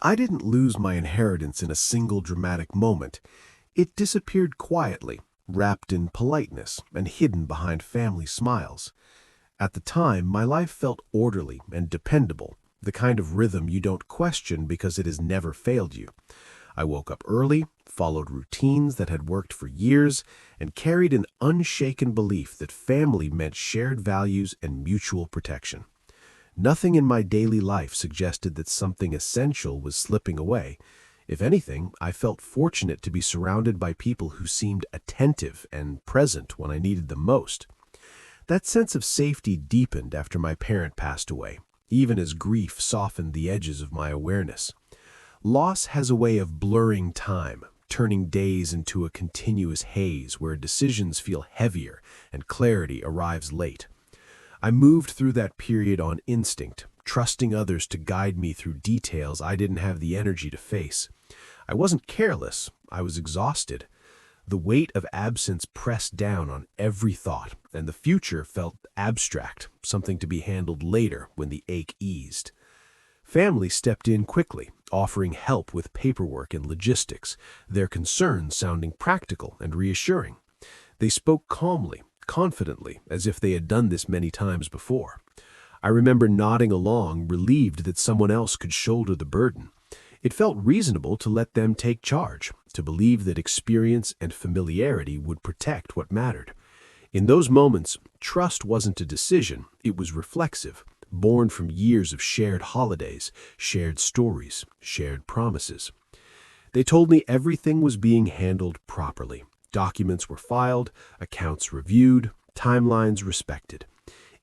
I didn't lose my inheritance in a single dramatic moment. It disappeared quietly, wrapped in politeness and hidden behind family smiles. At the time, my life felt orderly and dependable, the kind of rhythm you don't question because it has never failed you. I woke up early, followed routines that had worked for years, and carried an unshaken belief that family meant shared values and mutual protection. Nothing in my daily life suggested that something essential was slipping away. If anything, I felt fortunate to be surrounded by people who seemed attentive and present when I needed them most. That sense of safety deepened after my parent passed away, even as grief softened the edges of my awareness. Loss has a way of blurring time, turning days into a continuous haze where decisions feel heavier and clarity arrives late. I moved through that period on instinct, trusting others to guide me through details I didn't have the energy to face. I wasn't careless, I was exhausted. The weight of absence pressed down on every thought, and the future felt abstract, something to be handled later when the ache eased. Family stepped in quickly, offering help with paperwork and logistics, their concerns sounding practical and reassuring. They spoke calmly, confidently, as if they had done this many times before. I remember nodding along, relieved that someone else could shoulder the burden. It felt reasonable to let them take charge, to believe that experience and familiarity would protect what mattered. In those moments, trust wasn't a decision, it was reflexive, born from years of shared holidays, shared stories, shared promises. They told me everything was being handled properly. Documents were filed, accounts reviewed, timelines respected.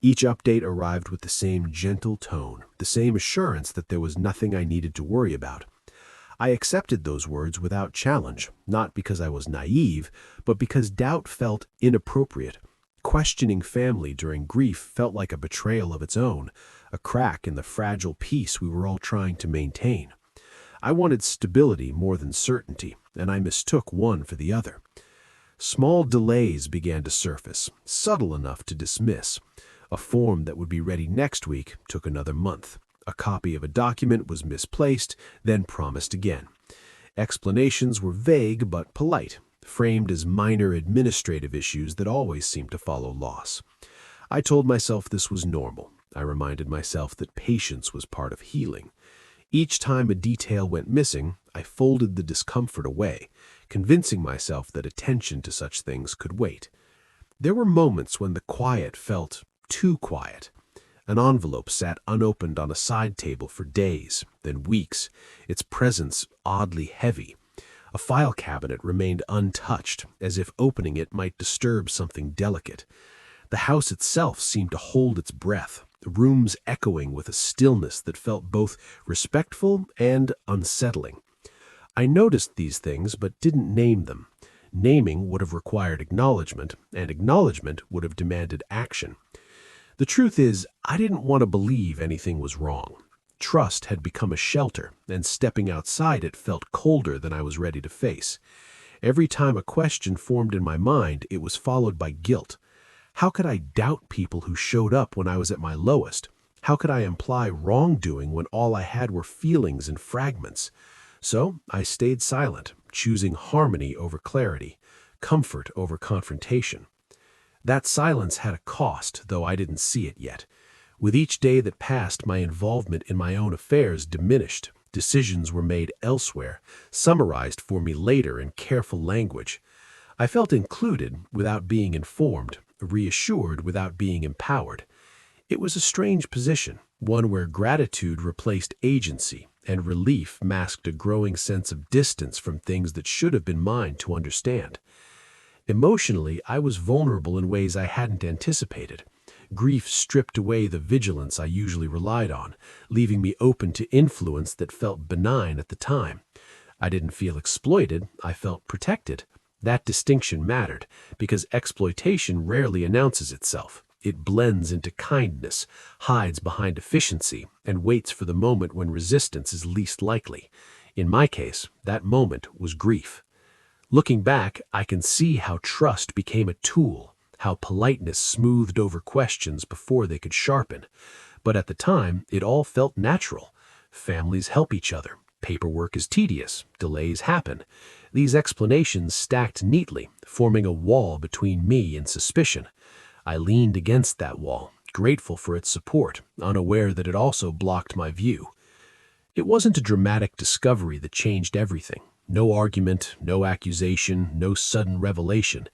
Each update arrived with the same gentle tone, the same assurance that there was nothing I needed to worry about. I accepted those words without challenge, not because I was naive, but because doubt felt inappropriate. Questioning family during grief felt like a betrayal of its own, a crack in the fragile peace we were all trying to maintain. I wanted stability more than certainty, and I mistook one for the other. Small delays began to surface, subtle enough to dismiss. A form that would be ready next week took another month. A copy of a document was misplaced, then promised again. Explanations were vague but polite, framed as minor administrative issues that always seemed to follow loss. I told myself this was normal. I reminded myself that patience was part of healing. Each time a detail went missing, I folded the discomfort away, convincing myself that attention to such things could wait. There were moments when the quiet felt too quiet. An envelope sat unopened on a side table for days, then weeks, its presence oddly heavy. A file cabinet remained untouched, as if opening it might disturb something delicate. The house itself seemed to hold its breath, the rooms echoing with a stillness that felt both respectful and unsettling. I noticed these things but didn't name them. Naming would have required acknowledgement, and acknowledgement would have demanded action. The truth is, I didn't want to believe anything was wrong. Trust had become a shelter, and stepping outside it felt colder than I was ready to face. Every time a question formed in my mind, it was followed by guilt. How could I doubt people who showed up when I was at my lowest? How could I imply wrongdoing when all I had were feelings and fragments? So I stayed silent, choosing harmony over clarity, comfort over confrontation. That silence had a cost, though I didn't see it yet. With each day that passed, my involvement in my own affairs diminished. Decisions were made elsewhere, summarized for me later in careful language. I felt included without being informed, reassured without being empowered. It was a strange position, one where gratitude replaced agency, and relief masked a growing sense of distance from things that should have been mine to understand. Emotionally, I was vulnerable in ways I hadn't anticipated. Grief stripped away the vigilance I usually relied on, leaving me open to influence that felt benign at the time. I didn't feel exploited, I felt protected. That distinction mattered, because exploitation rarely announces itself. It blends into kindness, hides behind efficiency, and waits for the moment when resistance is least likely. In my case, that moment was grief. Looking back, I can see how trust became a tool, how politeness smoothed over questions before they could sharpen. But at the time, it all felt natural. Families help each other. Paperwork is tedious. Delays happen. These explanations stacked neatly, forming a wall between me and suspicion. I leaned against that wall, grateful for its support, unaware that it also blocked my view. It wasn't a dramatic discovery that changed everything. No argument, no accusation, no sudden revelation.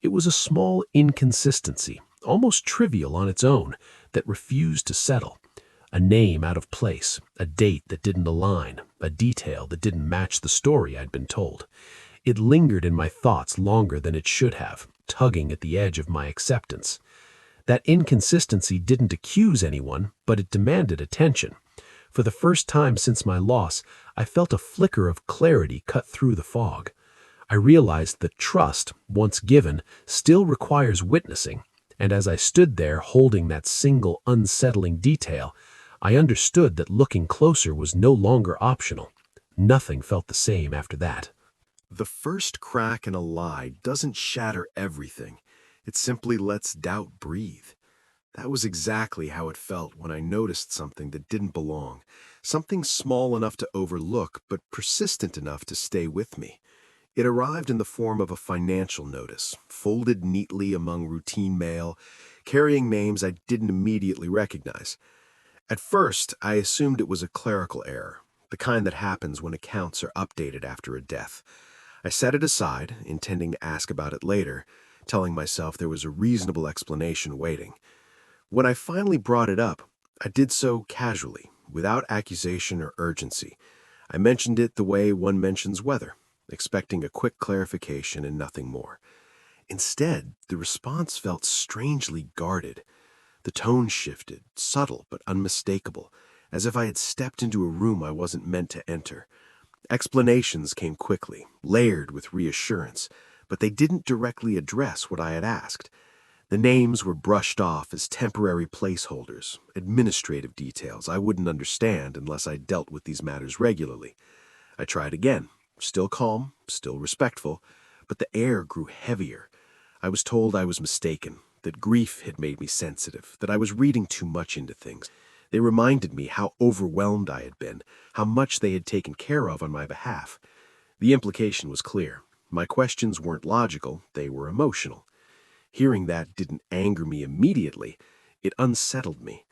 It was a small inconsistency, almost trivial on its own, that refused to settle. A name out of place, a date that didn't align, a detail that didn't match the story I'd been told. It lingered in my thoughts longer than it should have, tugging at the edge of my acceptance. That inconsistency didn't accuse anyone, but it demanded attention. For the first time since my loss, I felt a flicker of clarity cut through the fog. I realized that trust, once given, still requires witnessing, and as I stood there holding that single unsettling detail, I understood that looking closer was no longer optional. Nothing felt the same after that. The first crack in a lie doesn't shatter everything. It simply lets doubt breathe. That was exactly how it felt when I noticed something that didn't belong, something small enough to overlook but persistent enough to stay with me. It arrived in the form of a financial notice, folded neatly among routine mail, carrying names I didn't immediately recognize. At first, I assumed it was a clerical error, the kind that happens when accounts are updated after a death. I set it aside, intending to ask about it later, telling myself there was a reasonable explanation waiting. When I finally brought it up, I did so casually, without accusation or urgency. I mentioned it the way one mentions weather, expecting a quick clarification and nothing more. Instead, the response felt strangely guarded. The tone shifted, subtle but unmistakable, as if I had stepped into a room I wasn't meant to enter. Explanations came quickly, layered with reassurance, but they didn't directly address what I had asked. The names were brushed off as temporary placeholders, administrative details I wouldn't understand unless I dealt with these matters regularly. I tried again, still calm, still respectful, but the air grew heavier. I was told I was mistaken, that grief had made me sensitive, that I was reading too much into things. They reminded me how overwhelmed I had been, how much they had taken care of on my behalf. The implication was clear. My questions weren't logical, they were emotional. Hearing that didn't anger me immediately, it unsettled me.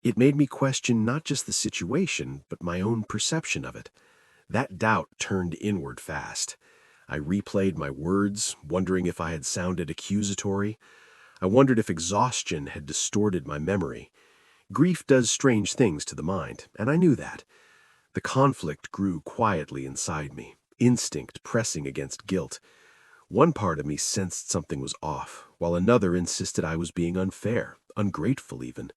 It made me question not just the situation, but my own perception of it. That doubt turned inward fast. I replayed my words, wondering if I had sounded accusatory. I wondered if exhaustion had distorted my memory. Grief does strange things to the mind, and I knew that. The conflict grew quietly inside me, instinct pressing against guilt. One part of me sensed something was off, while another insisted I was being unfair, ungrateful even.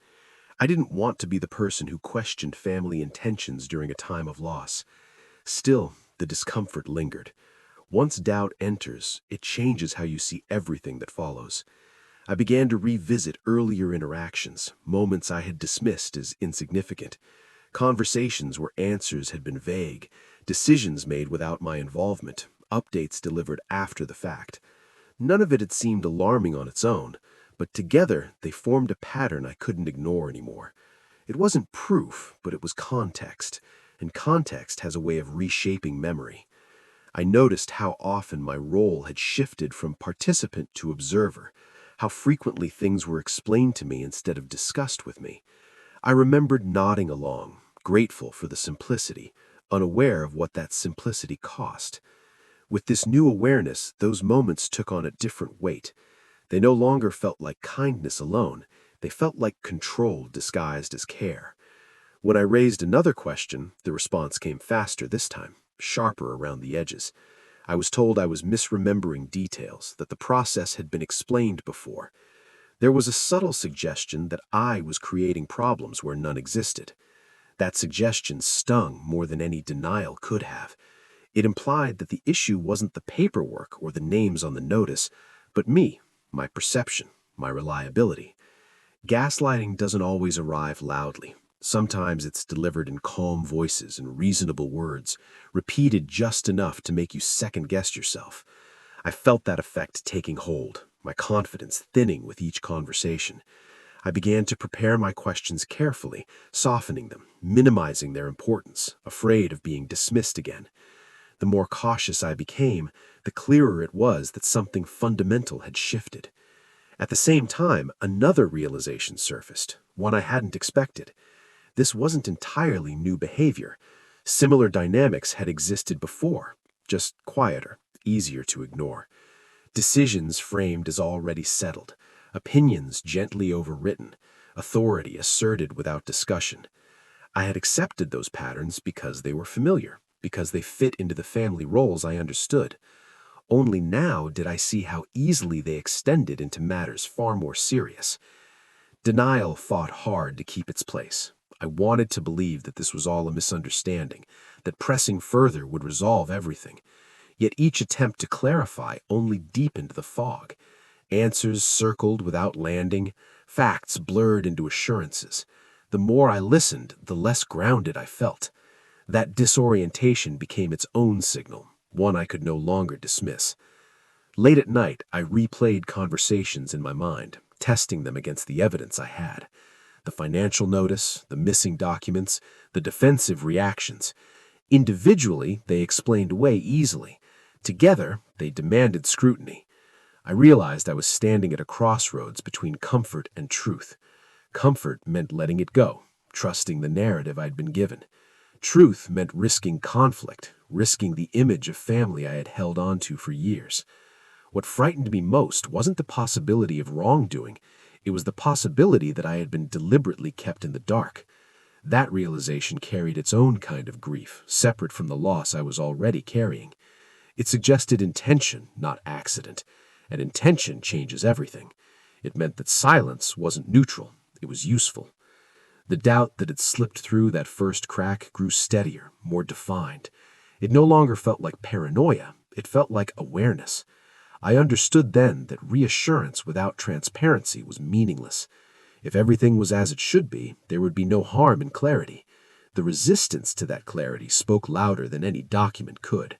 I didn't want to be the person who questioned family intentions during a time of loss. Still, the discomfort lingered. Once doubt enters, it changes how you see everything that follows. I began to revisit earlier interactions, moments I had dismissed as insignificant, conversations where answers had been vague, decisions made without my involvement, updates delivered after the fact. None of it had seemed alarming on its own, but together they formed a pattern I couldn't ignore anymore. It wasn't proof, but it was context, and context has a way of reshaping memory. I noticed how often my role had shifted from participant to observer, how frequently things were explained to me instead of discussed with me. I remembered nodding along, grateful for the simplicity, unaware of what that simplicity cost. With this new awareness, those moments took on a different weight. They no longer felt like kindness alone, they felt like control disguised as care. When I raised another question, the response came faster this time, sharper around the edges. I was told I was misremembering details, that the process had been explained before. There was a subtle suggestion that I was creating problems where none existed. That suggestion stung more than any denial could have. It implied that the issue wasn't the paperwork or the names on the notice, but me, my perception, my reliability. Gaslighting doesn't always arrive loudly. Sometimes it's delivered in calm voices and reasonable words, repeated just enough to make you second-guess yourself. I felt that effect taking hold, my confidence thinning with each conversation. I began to prepare my questions carefully, softening them, minimizing their importance, afraid of being dismissed again. The more cautious I became, the clearer it was that something fundamental had shifted. At the same time, another realization surfaced, one I hadn't expected. This wasn't entirely new behavior. Similar dynamics had existed before, just quieter, easier to ignore. Decisions framed as already settled, opinions gently overwritten, authority asserted without discussion. I had accepted those patterns because they were familiar, because they fit into the family roles I understood. Only now did I see how easily they extended into matters far more serious. Denial fought hard to keep its place. I wanted to believe that this was all a misunderstanding, that pressing further would resolve everything. Yet each attempt to clarify only deepened the fog. Answers circled without landing, facts blurred into assurances. The more I listened, the less grounded I felt. That disorientation became its own signal, one I could no longer dismiss. Late at night, I replayed conversations in my mind, testing them against the evidence I had. The financial notice, the missing documents, the defensive reactions. Individually, they explained away easily. Together, they demanded scrutiny. I realized I was standing at a crossroads between comfort and truth. Comfort meant letting it go, trusting the narrative I'd been given. Truth meant risking conflict, risking the image of family I had held on to for years. What frightened me most wasn't the possibility of wrongdoing. It was the possibility that I had been deliberately kept in the dark. That realization carried its own kind of grief, separate from the loss I was already carrying. It suggested intention, not accident, and intention changes everything. It meant that silence wasn't neutral, it was useful. The doubt that had slipped through that first crack grew steadier, more defined. It no longer felt like paranoia, it felt like awareness. I understood then that reassurance without transparency was meaningless. If everything was as it should be, there would be no harm in clarity. The resistance to that clarity spoke louder than any document could.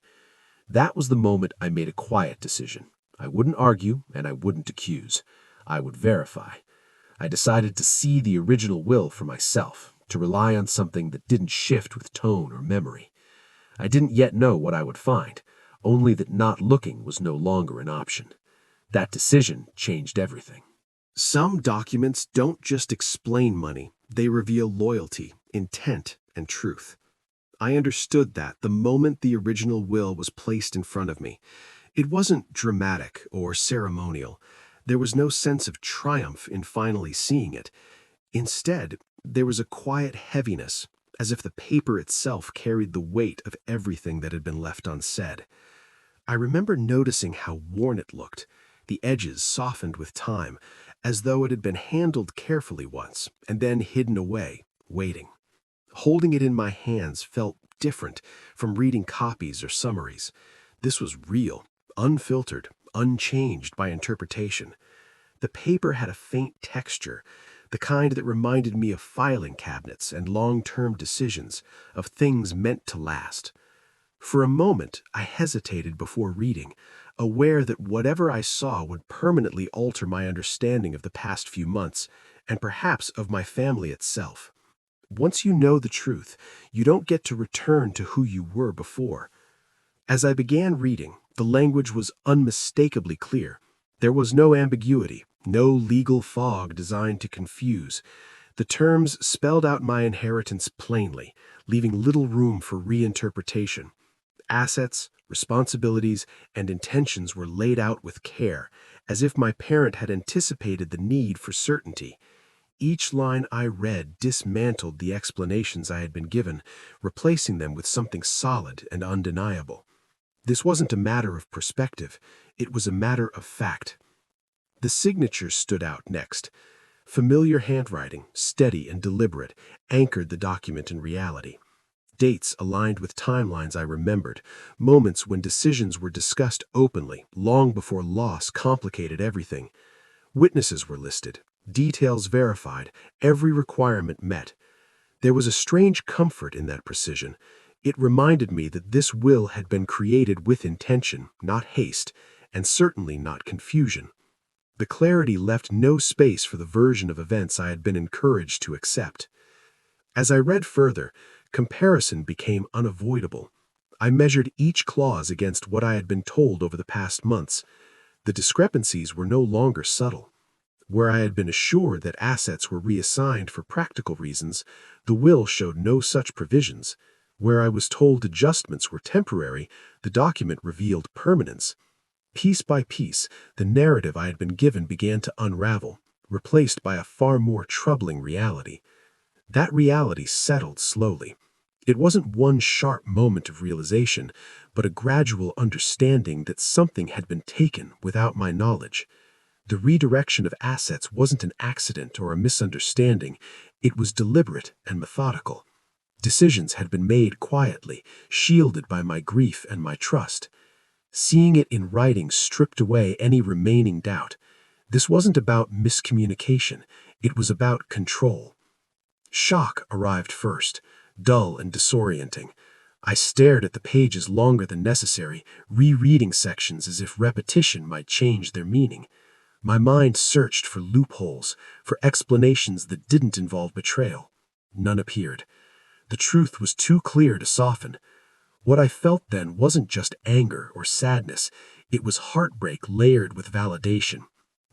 That was the moment I made a quiet decision. I wouldn't argue and I wouldn't accuse. I would verify. I decided to see the original will for myself, to rely on something that didn't shift with tone or memory. I didn't yet know what I would find, only that not looking was no longer an option. That decision changed everything. Some documents don't just explain money, they reveal loyalty, intent, and truth. I understood that the moment the original will was placed in front of me. It wasn't dramatic or ceremonial. There was no sense of triumph in finally seeing it. Instead, there was a quiet heaviness, as if the paper itself carried the weight of everything that had been left unsaid. I remember noticing how worn it looked, the edges softened with time, as though it had been handled carefully once, and then hidden away, waiting. Holding it in my hands felt different from reading copies or summaries. This was real, unfiltered, unchanged by interpretation. The paper had a faint texture, the kind that reminded me of filing cabinets and long-term decisions, of things meant to last. For a moment, I hesitated before reading, aware that whatever I saw would permanently alter my understanding of the past few months, and perhaps of my family itself. Once you know the truth, you don't get to return to who you were before. As I began reading, the language was unmistakably clear. There was no ambiguity, no legal fog designed to confuse. The terms spelled out my inheritance plainly, leaving little room for reinterpretation. Assets, responsibilities, and intentions were laid out with care, as if my parent had anticipated the need for certainty. Each line I read dismantled the explanations I had been given, replacing them with something solid and undeniable. This wasn't a matter of perspective, it was a matter of fact. The signatures stood out next. Familiar handwriting, steady and deliberate, anchored the document in reality. Dates aligned with timelines I remembered, moments when decisions were discussed openly, long before loss complicated everything. Witnesses were listed, details verified, every requirement met. There was a strange comfort in that precision. It reminded me that this will had been created with intention, not haste, and certainly not confusion. The clarity left no space for the version of events I had been encouraged to accept. As I read further, comparison became unavoidable. I measured each clause against what I had been told over the past months. The discrepancies were no longer subtle. Where I had been assured that assets were reassigned for practical reasons, the will showed no such provisions. Where I was told adjustments were temporary, the document revealed permanence. Piece by piece, the narrative I had been given began to unravel, replaced by a far more troubling reality. That reality settled slowly. It wasn't one sharp moment of realization, but a gradual understanding that something had been taken without my knowledge. The redirection of assets wasn't an accident or a misunderstanding. It was deliberate and methodical. Decisions had been made quietly, shielded by my grief and my trust. Seeing it in writing stripped away any remaining doubt. This wasn't about miscommunication. It was about control. Shock arrived first, dull and disorienting. I stared at the pages longer than necessary, rereading sections as if repetition might change their meaning. My mind searched for loopholes, for explanations that didn't involve betrayal. None appeared. The truth was too clear to soften. What I felt then wasn't just anger or sadness. It was heartbreak layered with validation.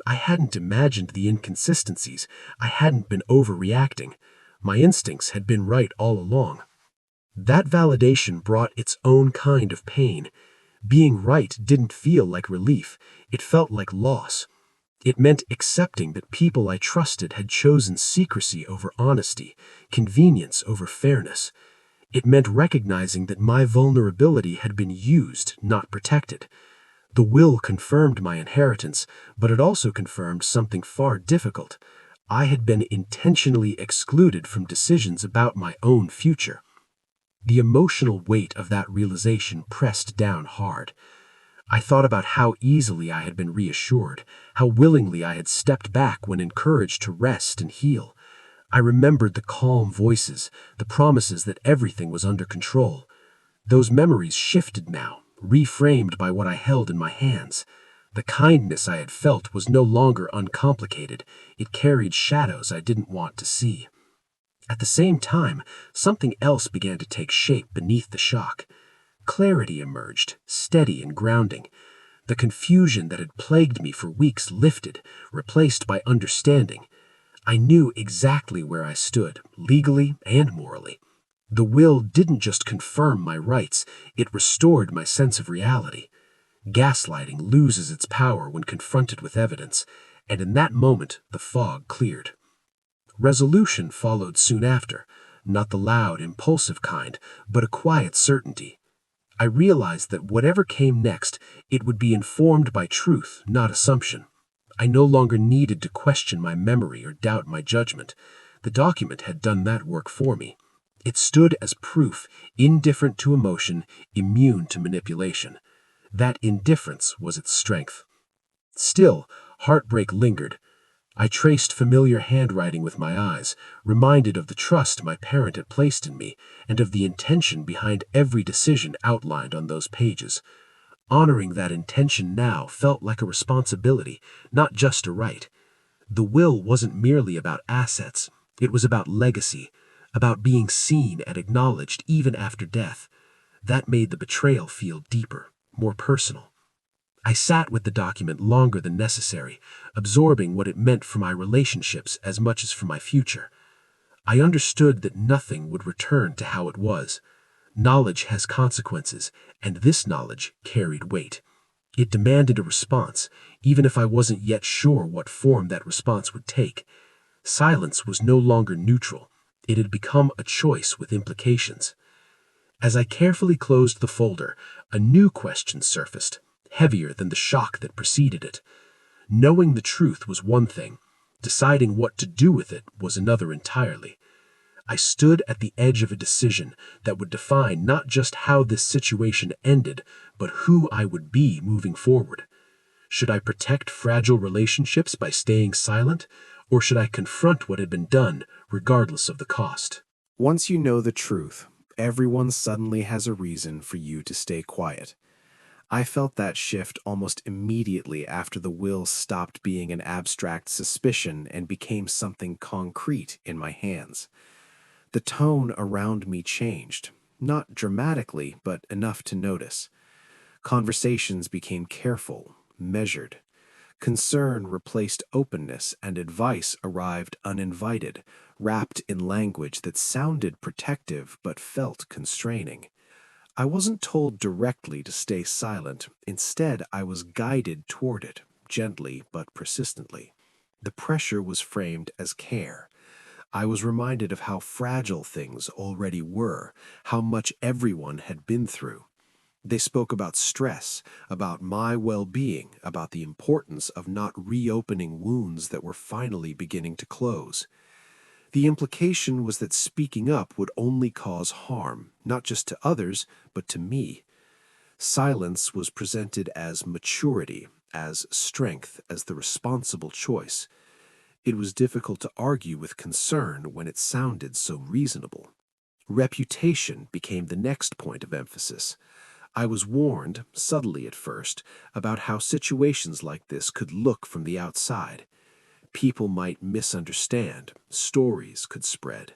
I hadn't imagined the inconsistencies. I hadn't been overreacting. My instincts had been right all along. That validation brought its own kind of pain. Being right didn't feel like relief. It felt like loss. It meant accepting that people I trusted had chosen secrecy over honesty, convenience over fairness. It meant recognizing that my vulnerability had been used, not protected. The will confirmed my inheritance, but it also confirmed something far difficult. I had been intentionally excluded from decisions about my own future. The emotional weight of that realization pressed down hard. I thought about how easily I had been reassured, how willingly I had stepped back when encouraged to rest and heal. I remembered the calm voices, the promises that everything was under control. Those memories shifted now, reframed by what I held in my hands. The kindness I had felt was no longer uncomplicated. It carried shadows I didn't want to see. At the same time, something else began to take shape beneath the shock. Clarity emerged, steady and grounding. The confusion that had plagued me for weeks lifted, replaced by understanding. I knew exactly where I stood, legally and morally. The will didn't just confirm my rights, it restored my sense of reality. Gaslighting loses its power when confronted with evidence, and in that moment the fog cleared. Resolution followed soon after, not the loud, impulsive kind, but a quiet certainty. I realized that whatever came next, it would be informed by truth, not assumption. I no longer needed to question my memory or doubt my judgment. The document had done that work for me. It stood as proof, indifferent to emotion, immune to manipulation. That indifference was its strength. Still, heartbreak lingered. I traced familiar handwriting with my eyes, reminded of the trust my parent had placed in me, and of the intention behind every decision outlined on those pages. Honoring that intention now felt like a responsibility, not just a right. The will wasn't merely about assets. It was about legacy, about being seen and acknowledged even after death. That made the betrayal feel deeper, more personal. I sat with the document longer than necessary, absorbing what it meant for my relationships as much as for my future. I understood that nothing would return to how it was. Knowledge has consequences, and this knowledge carried weight. It demanded a response, even if I wasn't yet sure what form that response would take. Silence was no longer neutral. It had become a choice with implications. As I carefully closed the folder, a new question surfaced, heavier than the shock that preceded it. Knowing the truth was one thing. Deciding what to do with it was another entirely. I stood at the edge of a decision that would define not just how this situation ended, but who I would be moving forward. Should I protect fragile relationships by staying silent, or should I confront what had been done, regardless of the cost? Once you know the truth, everyone suddenly has a reason for you to stay quiet. I felt that shift almost immediately after the will stopped being an abstract suspicion and became something concrete in my hands. The tone around me changed, not dramatically, but enough to notice. Conversations became careful, measured. Concern replaced openness, and advice arrived uninvited, wrapped in language that sounded protective but felt constraining. I wasn't told directly to stay silent. Instead, I was guided toward it, gently but persistently. The pressure was framed as care. I was reminded of how fragile things already were, how much everyone had been through. They spoke about stress, about my well-being, about the importance of not reopening wounds that were finally beginning to close. The implication was that speaking up would only cause harm, not just to others, but to me. Silence was presented as maturity, as strength, as the responsible choice. It was difficult to argue with concern when it sounded so reasonable. Reputation became the next point of emphasis. I was warned, subtly at first, about how situations like this could look from the outside. People might misunderstand, stories could spread.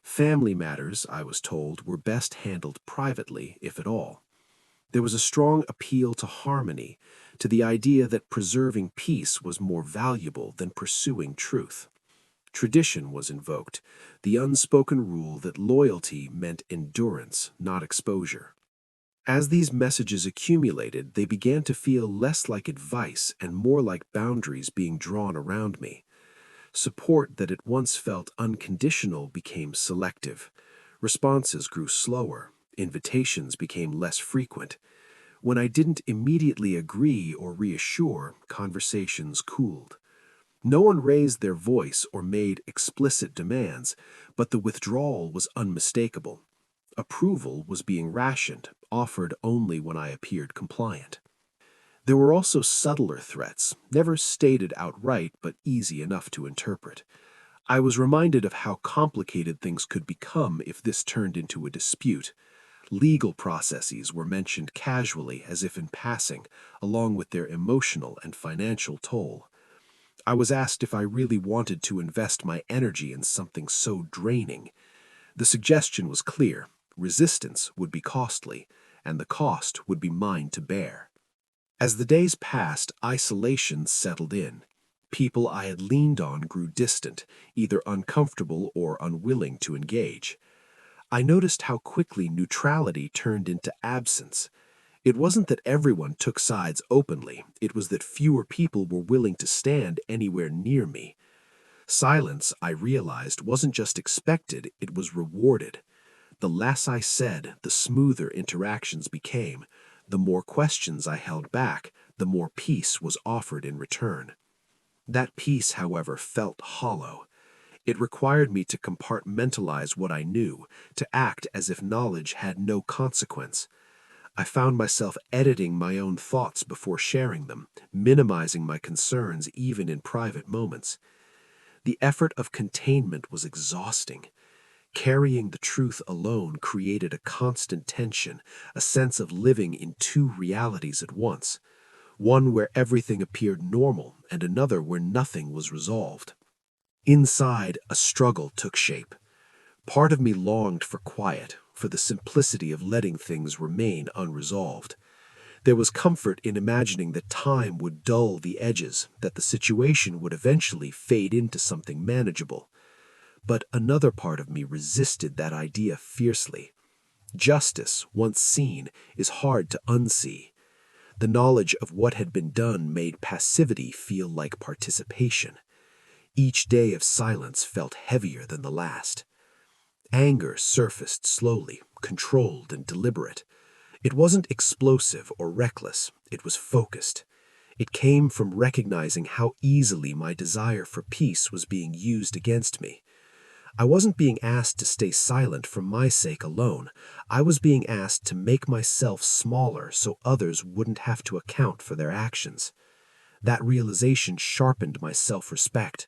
Family matters, I was told, were best handled privately, if at all. There was a strong appeal to harmony, to the idea that preserving peace was more valuable than pursuing truth. Tradition was invoked, the unspoken rule that loyalty meant endurance, not exposure. As these messages accumulated, they began to feel less like advice and more like boundaries being drawn around me. Support that at once felt unconditional became selective. Responses grew slower. Invitations became less frequent. When I didn't immediately agree or reassure, conversations cooled. No one raised their voice or made explicit demands, but the withdrawal was unmistakable. Approval was being rationed, offered only when I appeared compliant. There were also subtler threats, never stated outright but easy enough to interpret. I was reminded of how complicated things could become if this turned into a dispute. Legal processes were mentioned casually as if in passing, along with their emotional and financial toll. I was asked if I really wanted to invest my energy in something so draining. The suggestion was clear: resistance would be costly, and the cost would be mine to bear. As the days passed, isolation settled in. People I had leaned on grew distant, either uncomfortable or unwilling to engage. I noticed how quickly neutrality turned into absence. It wasn't that everyone took sides openly, it was that fewer people were willing to stand anywhere near me. Silence, I realized, wasn't just expected, it was rewarded. The less I said, the smoother interactions became. The more questions I held back, the more peace was offered in return. That peace, however, felt hollow. It required me to compartmentalize what I knew, to act as if knowledge had no consequence. I found myself editing my own thoughts before sharing them, minimizing my concerns even in private moments. The effort of containment was exhausting. Carrying the truth alone created a constant tension, a sense of living in two realities at once, one where everything appeared normal and another where nothing was resolved. Inside, a struggle took shape. Part of me longed for quiet, for the simplicity of letting things remain unresolved. There was comfort in imagining that time would dull the edges, that the situation would eventually fade into something manageable. But another part of me resisted that idea fiercely. Justice, once seen, is hard to unsee. The knowledge of what had been done made passivity feel like participation. Each day of silence felt heavier than the last. Anger surfaced slowly, controlled and deliberate. It wasn't explosive or reckless, it was focused. It came from recognizing how easily my desire for peace was being used against me. I wasn't being asked to stay silent for my sake alone. I was being asked to make myself smaller so others wouldn't have to account for their actions. That realization sharpened my self-respect.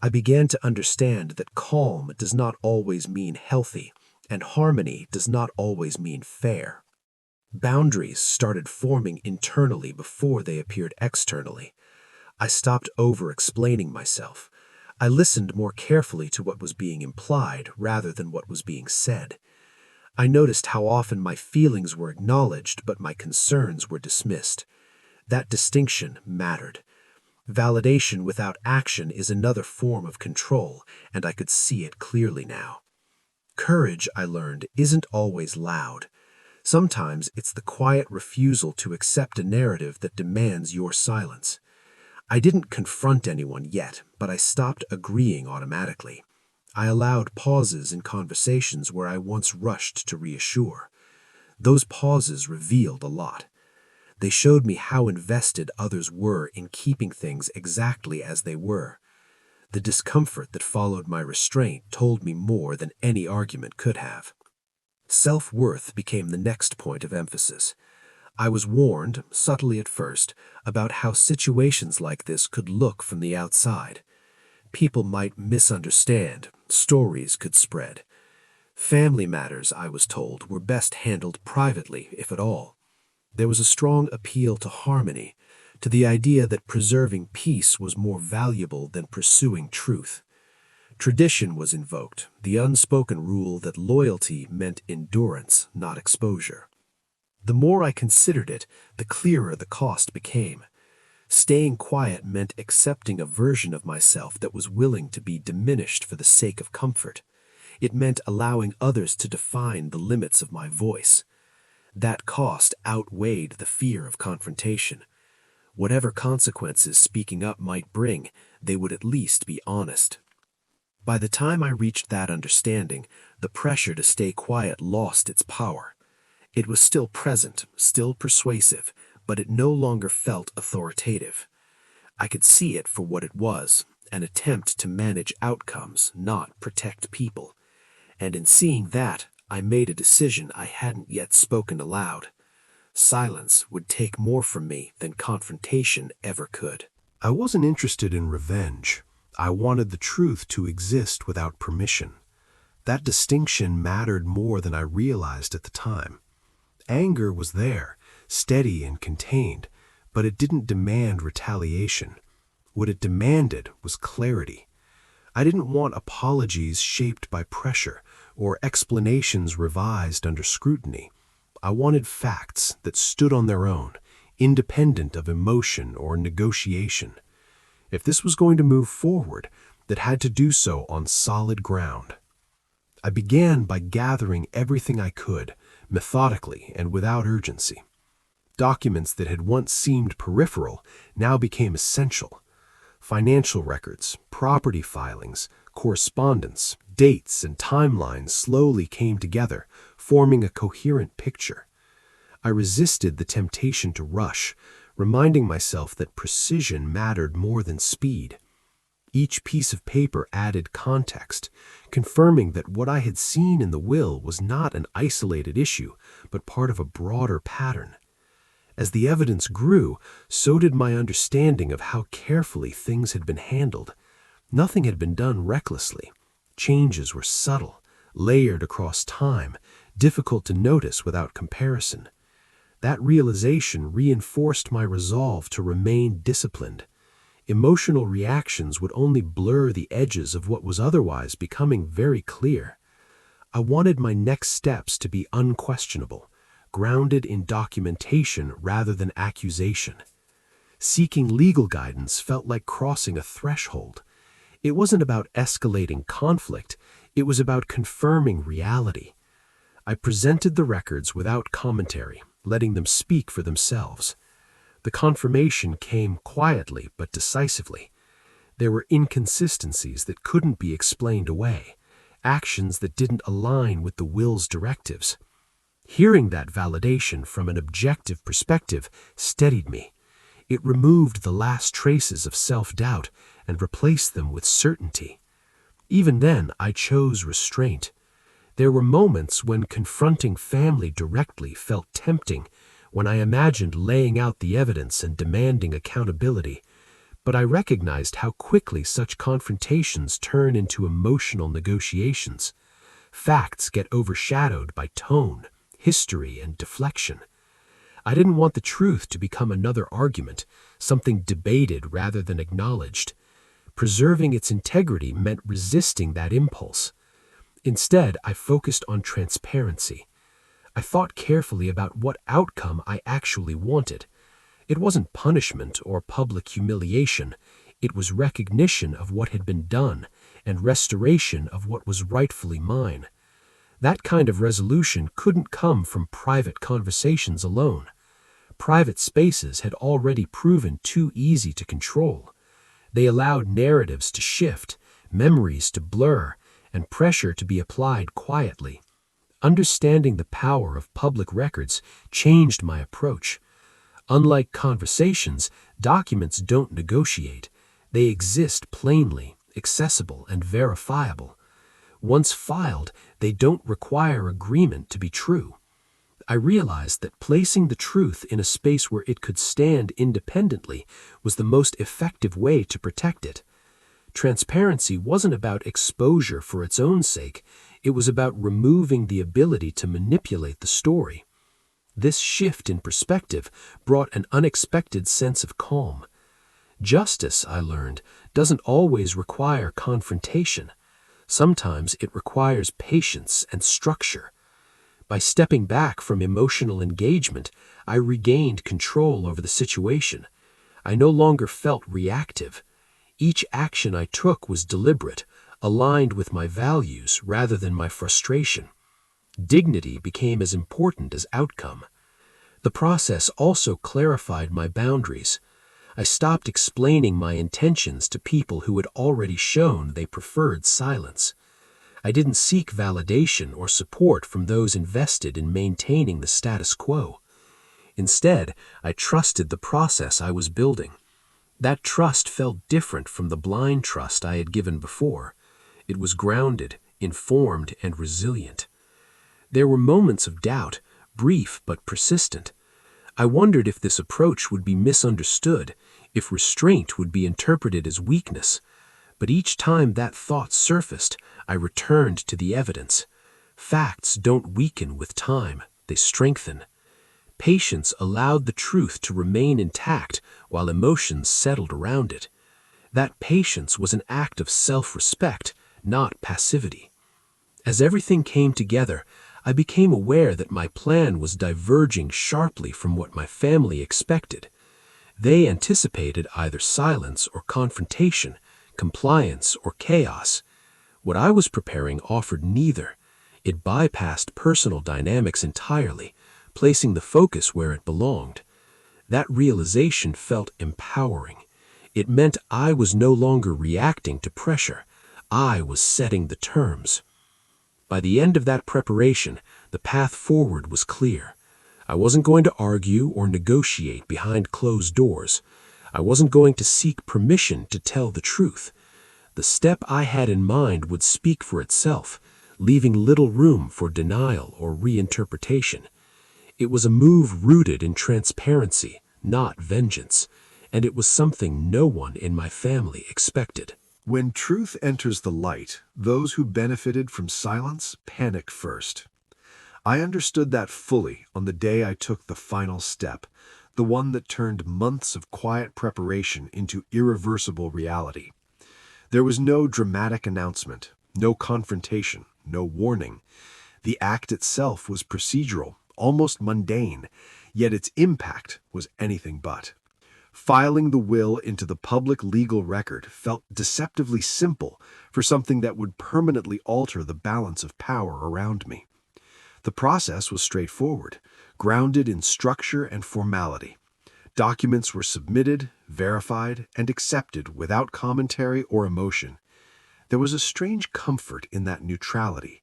I began to understand that calm does not always mean healthy, and harmony does not always mean fair. Boundaries started forming internally before they appeared externally. I stopped over-explaining myself. I listened more carefully to what was being implied rather than what was being said. I noticed how often my feelings were acknowledged but my concerns were dismissed. That distinction mattered. Validation without action is another form of control, and I could see it clearly now. Courage, I learned, isn't always loud. Sometimes it's the quiet refusal to accept a narrative that demands your silence. I didn't confront anyone yet, but I stopped agreeing automatically. I allowed pauses in conversations where I once rushed to reassure. Those pauses revealed a lot. They showed me how invested others were in keeping things exactly as they were. The discomfort that followed my restraint told me more than any argument could have. Self-worth became the next point of emphasis. I was warned, subtly at first, about how situations like this could look from the outside. People might misunderstand, stories could spread. Family matters, I was told, were best handled privately, if at all. There was a strong appeal to harmony, to the idea that preserving peace was more valuable than pursuing truth. Tradition was invoked, the unspoken rule that loyalty meant endurance, not exposure. The more I considered it, the clearer the cost became. Staying quiet meant accepting a version of myself that was willing to be diminished for the sake of comfort. It meant allowing others to define the limits of my voice. That cost outweighed the fear of confrontation. Whatever consequences speaking up might bring, they would at least be honest. By the time I reached that understanding, the pressure to stay quiet lost its power. It was still present, still persuasive, but it no longer felt authoritative. I could see it for what it was, an attempt to manage outcomes, not protect people. And in seeing that, I made a decision I hadn't yet spoken aloud. Silence would take more from me than confrontation ever could. I wasn't interested in revenge. I wanted the truth to exist without permission. That distinction mattered more than I realized at the time. Anger was there, steady and contained, but it didn't demand retaliation. What it demanded was clarity. I didn't want apologies shaped by pressure or explanations revised under scrutiny. I wanted facts that stood on their own, independent of emotion or negotiation. If this was going to move forward, it had to do so on solid ground. I began by gathering everything I could, methodically and without urgency. Documents that had once seemed peripheral now became essential. Financial records, property filings, correspondence, dates, and timelines slowly came together, forming a coherent picture. I resisted the temptation to rush, reminding myself that precision mattered more than speed. Each piece of paper added context, confirming that what I had seen in the will was not an isolated issue, but part of a broader pattern. As the evidence grew, so did my understanding of how carefully things had been handled. Nothing had been done recklessly. Changes were subtle, layered across time, difficult to notice without comparison. That realization reinforced my resolve to remain disciplined. Emotional reactions would only blur the edges of what was otherwise becoming very clear. I wanted my next steps to be unquestionable, grounded in documentation rather than accusation. Seeking legal guidance felt like crossing a threshold. It wasn't about escalating conflict, it was about confirming reality. I presented the records without commentary, letting them speak for themselves. The confirmation came quietly but decisively. There were inconsistencies that couldn't be explained away, actions that didn't align with the will's directives. Hearing that validation from an objective perspective steadied me. It removed the last traces of self-doubt and replaced them with certainty. Even then, I chose restraint. There were moments when confronting family directly felt tempting, when I imagined laying out the evidence and demanding accountability. But I recognized how quickly such confrontations turn into emotional negotiations. Facts get overshadowed by tone, history, and deflection. I didn't want the truth to become another argument, something debated rather than acknowledged. Preserving its integrity meant resisting that impulse. Instead, I focused on transparency. I thought carefully about what outcome I actually wanted. It wasn't punishment or public humiliation. It was recognition of what had been done and restoration of what was rightfully mine. That kind of resolution couldn't come from private conversations alone. Private spaces had already proven too easy to control. They allowed narratives to shift, memories to blur, and pressure to be applied quietly. Understanding the power of public records changed my approach. Unlike conversations, documents don't negotiate. They exist plainly, accessible, and verifiable. Once filed, they don't require agreement to be true. I realized that placing the truth in a space where it could stand independently was the most effective way to protect it. Transparency wasn't about exposure for its own sake. It was about removing the ability to manipulate the story. This shift in perspective brought an unexpected sense of calm. Justice, I learned, doesn't always require confrontation. Sometimes it requires patience and structure. By stepping back from emotional engagement, I regained control over the situation. I no longer felt reactive. Each action I took was deliberate, aligned with my values rather than my frustration. Dignity became as important as outcome. The process also clarified my boundaries. I stopped explaining my intentions to people who had already shown they preferred silence. I didn't seek validation or support from those invested in maintaining the status quo. Instead, I trusted the process I was building. That trust felt different from the blind trust I had given before. It was grounded, informed, and resilient. There were moments of doubt, brief but persistent. I wondered if this approach would be misunderstood, if restraint would be interpreted as weakness. But each time that thought surfaced, I returned to the evidence. Facts don't weaken with time, they strengthen. Patience allowed the truth to remain intact while emotions settled around it. That patience was an act of self-respect, not passivity. As everything came together, I became aware that my plan was diverging sharply from what my family expected. They anticipated either silence or confrontation, compliance or chaos. What I was preparing offered neither. It bypassed personal dynamics entirely, placing the focus where it belonged. That realization felt empowering. It meant I was no longer reacting to pressure. I was setting the terms. By the end of that preparation, the path forward was clear. I wasn't going to argue or negotiate behind closed doors. I wasn't going to seek permission to tell the truth. The step I had in mind would speak for itself, leaving little room for denial or reinterpretation. It was a move rooted in transparency, not vengeance, and it was something no one in my family expected. When truth enters the light, those who benefited from silence panic first. I understood that fully on the day I took the final step, the one that turned months of quiet preparation into irreversible reality. There was no dramatic announcement, no confrontation, no warning. The act itself was procedural, almost mundane, yet its impact was anything but. Filing the will into the public legal record felt deceptively simple for something that would permanently alter the balance of power around me. The process was straightforward, grounded in structure and formality. Documents were submitted, verified, and accepted without commentary or emotion. There was a strange comfort in that neutrality.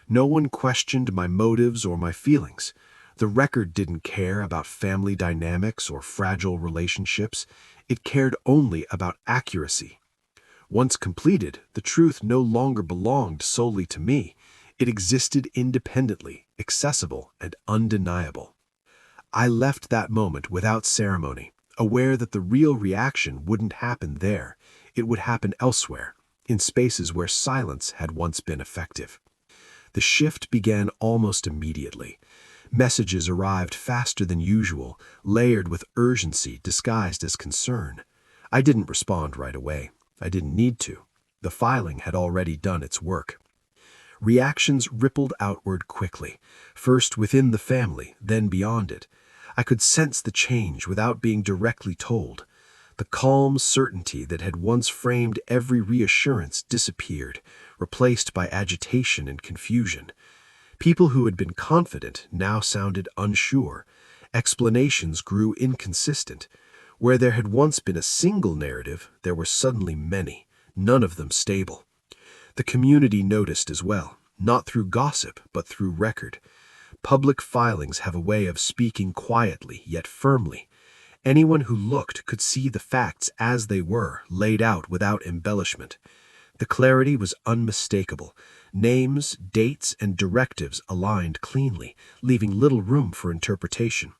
No one questioned my motives or my feelings. The record didn't care about family dynamics or fragile relationships. It cared only about accuracy. Once completed, the truth no longer belonged solely to me. It existed independently, accessible, and undeniable. I left that moment without ceremony, aware that the real reaction wouldn't happen there. It would happen elsewhere, in spaces where silence had once been effective. The shift began almost immediately. Messages arrived faster than usual, layered with urgency disguised as concern. I didn't respond right away. I didn't need to. The filing had already done its work. Reactions rippled outward quickly, first within the family, then beyond it. I could sense the change without being directly told. The calm certainty that had once framed every reassurance disappeared, replaced by agitation and confusion. People who had been confident now sounded unsure. Explanations grew inconsistent. Where there had once been a single narrative, there were suddenly many, none of them stable. The community noticed as well, not through gossip, but through record. Public filings have a way of speaking quietly, yet firmly. Anyone who looked could see the facts as they were, laid out without embellishment. The clarity was unmistakable. Names, dates, and directives aligned cleanly, leaving little room for interpretation.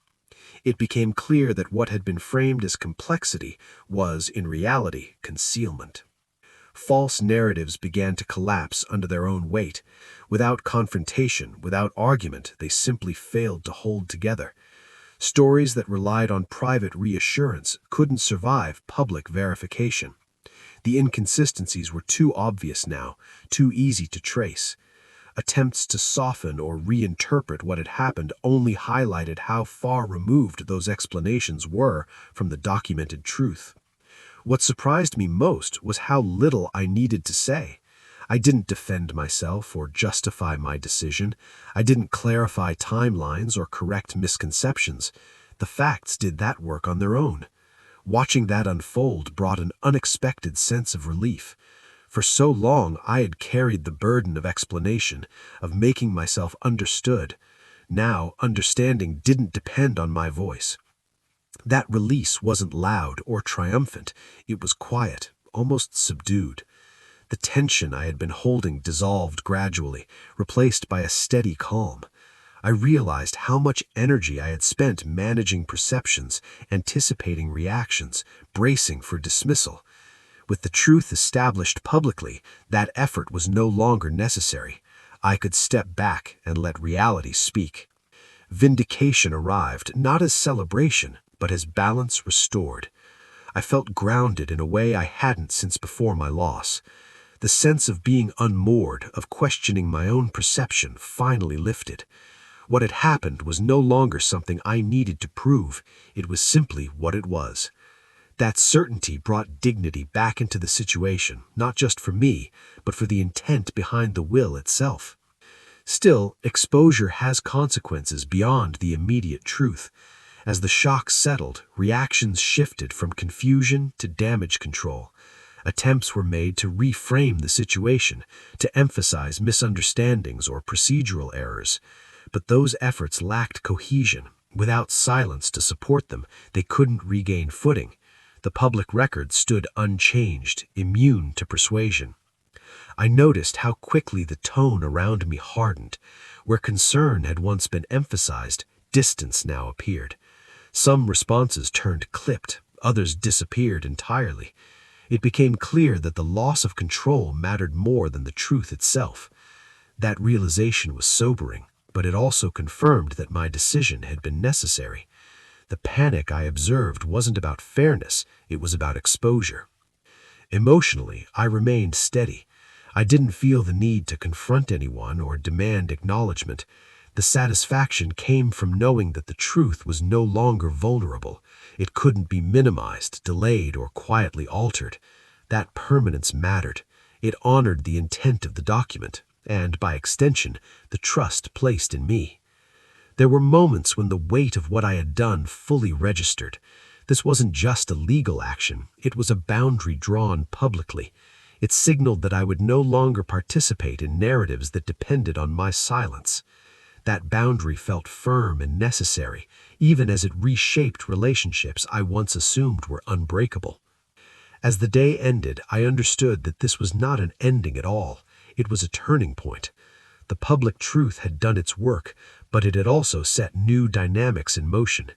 It became clear that what had been framed as complexity was, in reality, concealment. False narratives began to collapse under their own weight. Without confrontation, without argument, they simply failed to hold together. Stories that relied on private reassurance couldn't survive public verification. The inconsistencies were too obvious now, too easy to trace. Attempts to soften or reinterpret what had happened only highlighted how far removed those explanations were from the documented truth. What surprised me most was how little I needed to say. I didn't defend myself or justify my decision. I didn't clarify timelines or correct misconceptions. The facts did that work on their own. Watching that unfold brought an unexpected sense of relief. For so long, I had carried the burden of explanation, of making myself understood. Now, understanding didn't depend on my voice. That release wasn't loud or triumphant. It was quiet, almost subdued. The tension I had been holding dissolved gradually, replaced by a steady calm. I realized how much energy I had spent managing perceptions, anticipating reactions, bracing for dismissal. With the truth established publicly, that effort was no longer necessary. I could step back and let reality speak. Vindication arrived, not as celebration, but as balance restored. I felt grounded in a way I hadn't since before my loss. The sense of being unmoored, of questioning my own perception, finally lifted. What had happened was no longer something I needed to prove. It was simply what it was. That certainty brought dignity back into the situation, not just for me, but for the intent behind the will itself. Still, exposure has consequences beyond the immediate truth. As the shock settled, reactions shifted from confusion to damage control. Attempts were made to reframe the situation, to emphasize misunderstandings or procedural errors. But those efforts lacked cohesion. Without silence to support them, they couldn't regain footing. The public record stood unchanged, immune to persuasion. I noticed how quickly the tone around me hardened. Where concern had once been emphasized, distance now appeared. Some responses turned clipped, others disappeared entirely. It became clear that the loss of control mattered more than the truth itself. That realization was sobering, but it also confirmed that my decision had been necessary. The panic I observed wasn't about fairness, it was about exposure. Emotionally, I remained steady. I didn't feel the need to confront anyone or demand acknowledgement. The satisfaction came from knowing that the truth was no longer vulnerable. It couldn't be minimized, delayed, or quietly altered. That permanence mattered. It honored the intent of the document, and, by extension, the trust placed in me. There were moments when the weight of what I had done fully registered. This wasn't just a legal action, it was a boundary drawn publicly. It signaled that I would no longer participate in narratives that depended on my silence. That boundary felt firm and necessary, even as it reshaped relationships I once assumed were unbreakable. As the day ended, I understood that this was not an ending at all. It was a turning point. The public truth had done its work, but it had also set new dynamics in motion.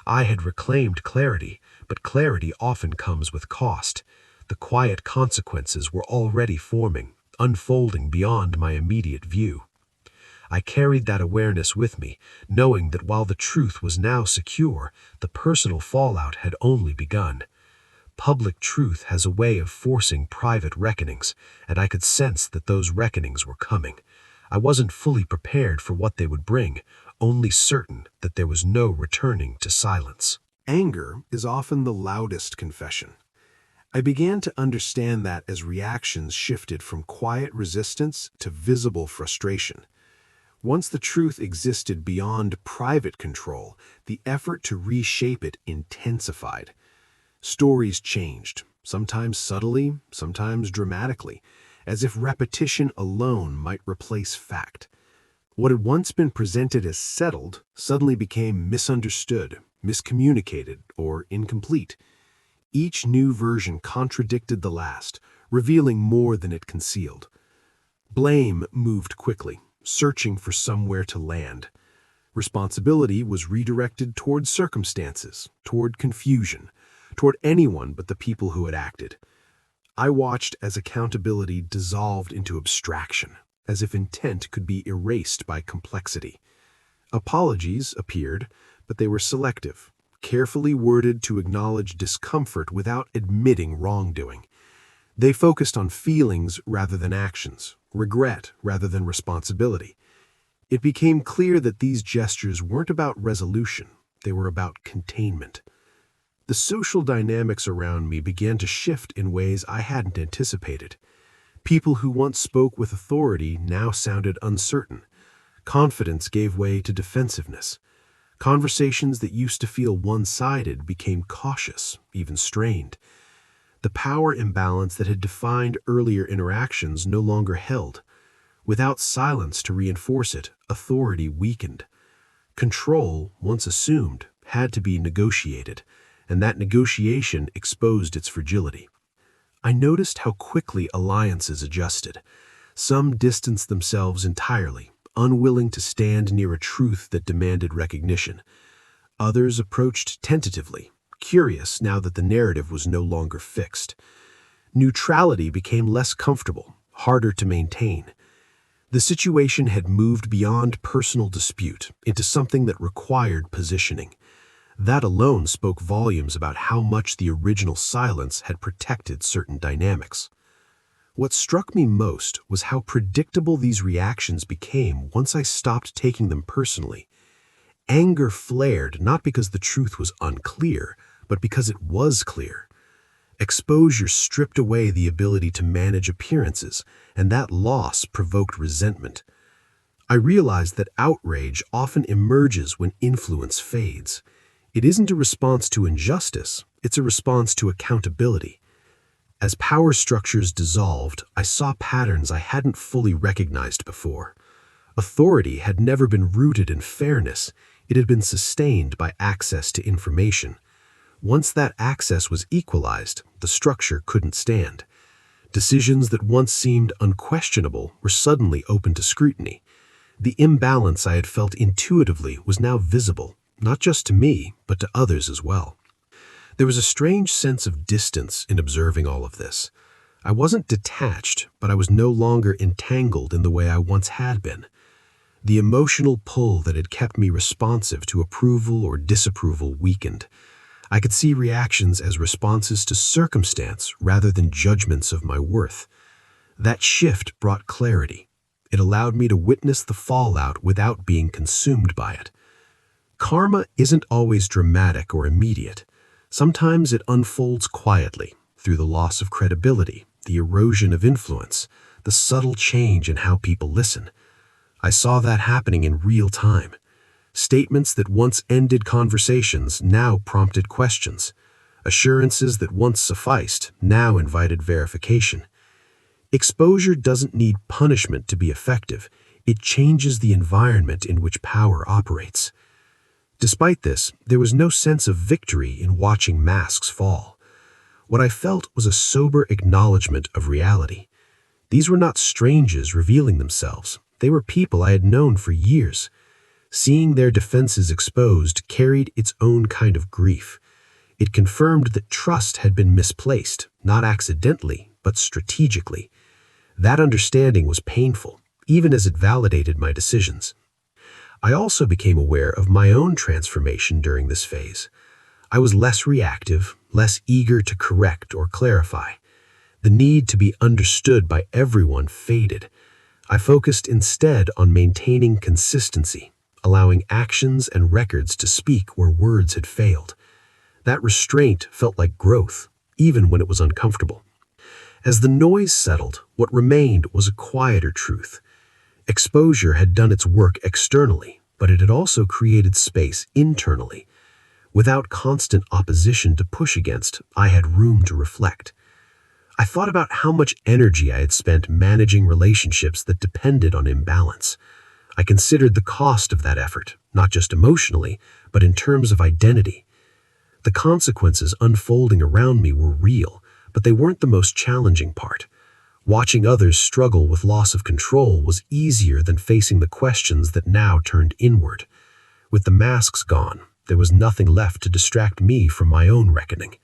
I had reclaimed clarity, but clarity often comes with cost. The quiet consequences were already forming, unfolding beyond my immediate view. I carried that awareness with me, knowing that while the truth was now secure, the personal fallout had only begun. Public truth has a way of forcing private reckonings, and I could sense that those reckonings were coming. I wasn't fully prepared for what they would bring, only certain that there was no returning to silence. Anger is often the loudest confession. I began to understand that as reactions shifted from quiet resistance to visible frustration. Once the truth existed beyond private control, the effort to reshape it intensified. Stories changed, sometimes subtly, sometimes dramatically, as if repetition alone might replace fact. What had once been presented as settled suddenly became misunderstood, miscommunicated, or incomplete. Each new version contradicted the last, revealing more than it concealed. Blame moved quickly, searching for somewhere to land. Responsibility was redirected toward circumstances, toward confusion, toward anyone but the people who had acted. I watched as accountability dissolved into abstraction, as if intent could be erased by complexity. Apologies appeared, but they were selective, carefully worded to acknowledge discomfort without admitting wrongdoing. They focused on feelings rather than actions, regret rather than responsibility. It became clear that these gestures weren't about resolution, they were about containment. The social dynamics around me began to shift in ways I hadn't anticipated. People who once spoke with authority now sounded uncertain. Confidence gave way to defensiveness. Conversations that used to feel one-sided became cautious, even strained. The power imbalance that had defined earlier interactions no longer held. Without silence to reinforce it, authority weakened. Control, once assumed, had to be negotiated, and that negotiation exposed its fragility. I noticed how quickly alliances adjusted. Some distanced themselves entirely, unwilling to stand near a truth that demanded recognition. Others approached tentatively, curious now that the narrative was no longer fixed. Neutrality became less comfortable, harder to maintain. The situation had moved beyond personal dispute into something that required positioning. That alone spoke volumes about how much the original silence had protected certain dynamics. What struck me most was how predictable these reactions became once I stopped taking them personally. Anger flared not because the truth was unclear, but because it was clear. Exposure stripped away the ability to manage appearances, and that loss provoked resentment. I realized that outrage often emerges when influence fades. It isn't a response to injustice, it's a response to accountability. As power structures dissolved, I saw patterns I hadn't fully recognized before. Authority had never been rooted in fairness, it had been sustained by access to information. Once that access was equalized, the structure couldn't stand. Decisions that once seemed unquestionable were suddenly open to scrutiny. The imbalance I had felt intuitively was now visible, not just to me, but to others as well. There was a strange sense of distance in observing all of this. I wasn't detached, but I was no longer entangled in the way I once had been. The emotional pull that had kept me responsive to approval or disapproval weakened. I could see reactions as responses to circumstance rather than judgments of my worth. That shift brought clarity. It allowed me to witness the fallout without being consumed by it. Karma isn't always dramatic or immediate. Sometimes it unfolds quietly, through the loss of credibility, the erosion of influence, the subtle change in how people listen. I saw that happening in real time. Statements that once ended conversations now prompted questions. Assurances that once sufficed now invited verification. Exposure doesn't need punishment to be effective. It changes the environment in which power operates. Despite this, there was no sense of victory in watching masks fall. What I felt was a sober acknowledgement of reality. These were not strangers revealing themselves. They were people I had known for years. Seeing their defenses exposed carried its own kind of grief. It confirmed that trust had been misplaced, not accidentally, but strategically. That understanding was painful, even as it validated my decisions. I also became aware of my own transformation during this phase. I was less reactive, less eager to correct or clarify. The need to be understood by everyone faded. I focused instead on maintaining consistency, allowing actions and records to speak where words had failed. That restraint felt like growth, even when it was uncomfortable. As the noise settled, what remained was a quieter truth. Exposure had done its work externally, but it had also created space internally. Without constant opposition to push against, I had room to reflect. I thought about how much energy I had spent managing relationships that depended on imbalance. I considered the cost of that effort, not just emotionally, but in terms of identity. The consequences unfolding around me were real, but they weren't the most challenging part. Watching others struggle with loss of control was easier than facing the questions that now turned inward. With the masks gone, there was nothing left to distract me from my own reckoning.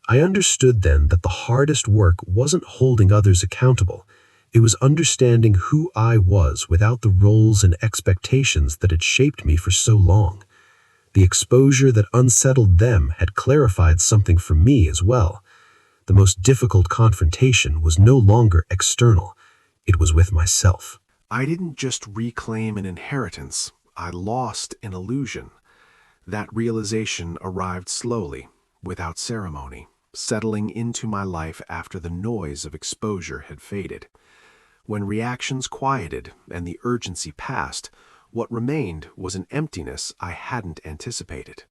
I understood then that the hardest work wasn't holding others accountable. It was understanding who I was without the roles and expectations that had shaped me for so long. The exposure that unsettled them had clarified something for me as well. The most difficult confrontation was no longer external. It was with myself. I didn't just reclaim an inheritance. I lost an illusion. That realization arrived slowly, without ceremony, settling into my life after the noise of exposure had faded. When reactions quieted and the urgency passed, what remained was an emptiness I hadn't anticipated.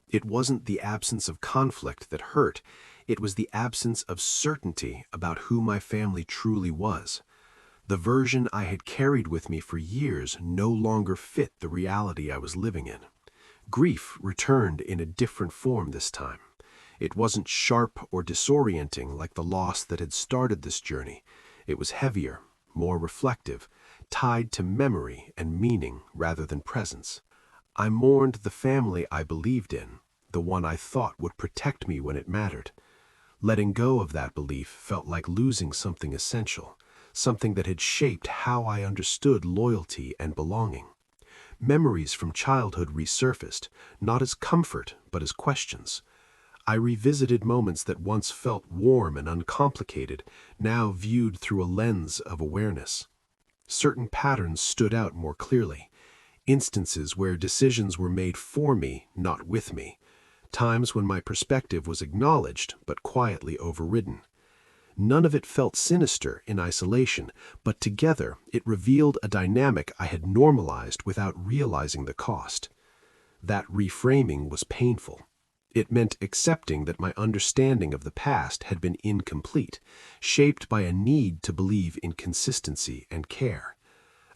It wasn't the absence of conflict that hurt, it was the absence of certainty about who my family truly was. The version I had carried with me for years no longer fit the reality I was living in. Grief returned in a different form this time. It wasn't sharp or disorienting like the loss that had started this journey. It was heavier, more reflective, tied to memory and meaning rather than presence. I mourned the family I believed in, the one I thought would protect me when it mattered. Letting go of that belief felt like losing something essential, something that had shaped how I understood loyalty and belonging. Memories from childhood resurfaced, not as comfort, but as questions. I revisited moments that once felt warm and uncomplicated, now viewed through a lens of awareness. Certain patterns stood out more clearly. Instances where decisions were made for me, not with me. Times when my perspective was acknowledged, but quietly overridden. None of it felt sinister in isolation, but together it revealed a dynamic I had normalized without realizing the cost. That reframing was painful. It meant accepting that my understanding of the past had been incomplete, shaped by a need to believe in consistency and care.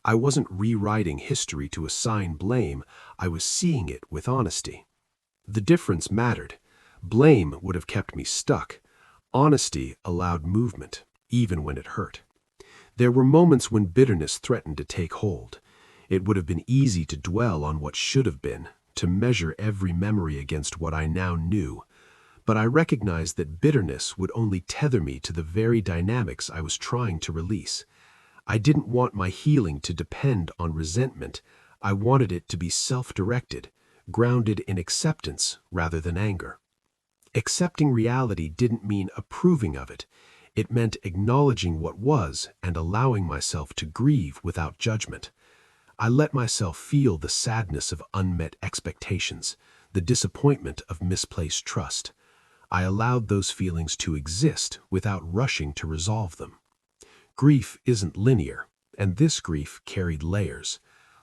I wasn't rewriting history to assign blame, I was seeing it with honesty. The difference mattered. Blame would have kept me stuck. Honesty allowed movement, even when it hurt. There were moments when bitterness threatened to take hold. It would have been easy to dwell on what should have been, to measure every memory against what I now knew. But I recognized that bitterness would only tether me to the very dynamics I was trying to release. I didn't want my healing to depend on resentment. I wanted it to be self-directed, grounded in acceptance rather than anger. Accepting reality didn't mean approving of it. It meant acknowledging what was and allowing myself to grieve without judgment. I let myself feel the sadness of unmet expectations, the disappointment of misplaced trust. I allowed those feelings to exist without rushing to resolve them. Grief isn't linear, and this grief carried layers.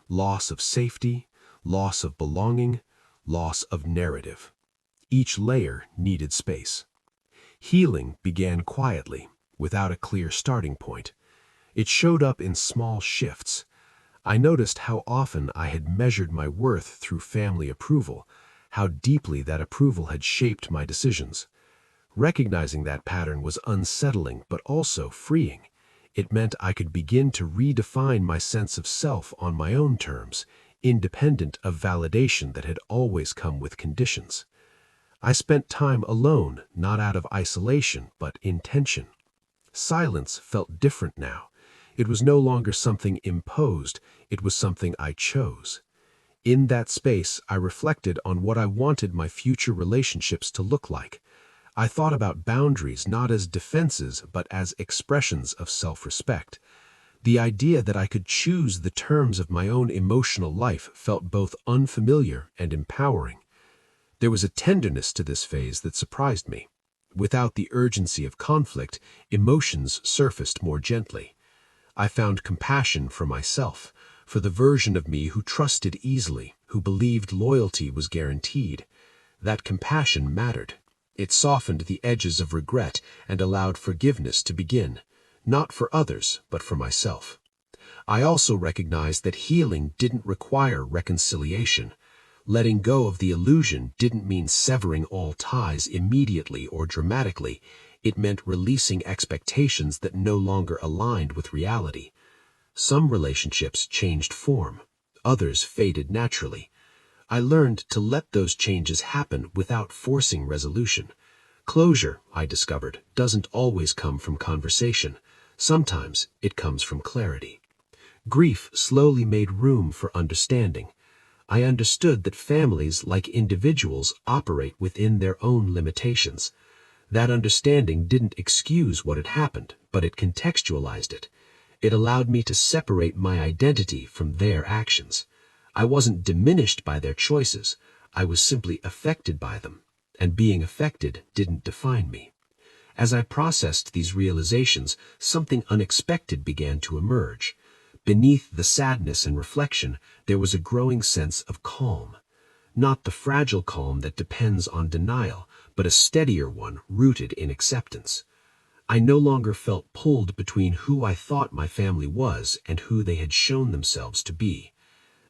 Loss of safety, loss of belonging, loss of narrative. Each layer needed space. Healing began quietly, without a clear starting point. It showed up in small shifts. I noticed how often I had measured my worth through family approval, how deeply that approval had shaped my decisions. Recognizing that pattern was unsettling but also freeing. It meant I could begin to redefine my sense of self on my own terms, independent of validation that had always come with conditions. I spent time alone, not out of isolation, but intention. Silence felt different now. It was no longer something imposed, it was something I chose. In that space, I reflected on what I wanted my future relationships to look like. I thought about boundaries not as defenses, but as expressions of self-respect. The idea that I could choose the terms of my own emotional life felt both unfamiliar and empowering. There was a tenderness to this phase that surprised me. Without the urgency of conflict, emotions surfaced more gently. I found compassion for myself, for the version of me who trusted easily, who believed loyalty was guaranteed. That compassion mattered. It softened the edges of regret and allowed forgiveness to begin, not for others, but for myself. I also recognized that healing didn't require reconciliation. Letting go of the illusion didn't mean severing all ties immediately or dramatically. It meant releasing expectations that no longer aligned with reality. Some relationships changed form. Others faded naturally. I learned to let those changes happen without forcing resolution. Closure, I discovered, doesn't always come from conversation. Sometimes it comes from clarity. Grief slowly made room for understanding. I understood that families, like individuals, operate within their own limitations. That understanding didn't excuse what had happened, but it contextualized it. It allowed me to separate my identity from their actions. I wasn't diminished by their choices. I was simply affected by them, and being affected didn't define me. As I processed these realizations, something unexpected began to emerge. Beneath the sadness and reflection, there was a growing sense of calm. Not the fragile calm that depends on denial, but a steadier one rooted in acceptance. I no longer felt pulled between who I thought my family was and who they had shown themselves to be.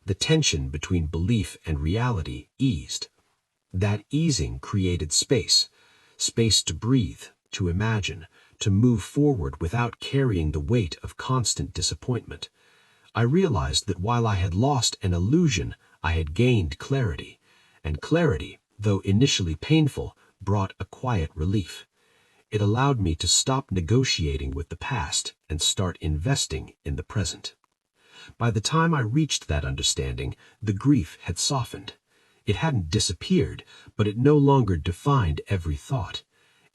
The tension between belief and reality eased. That easing created space. Space to breathe, to imagine, to move forward without carrying the weight of constant disappointment. I realized that while I had lost an illusion, I had gained clarity. And clarity, though initially painful, brought a quiet relief. It allowed me to stop negotiating with the past and start investing in the present. By the time I reached that understanding, the grief had softened. It hadn't disappeared, but it no longer defined every thought.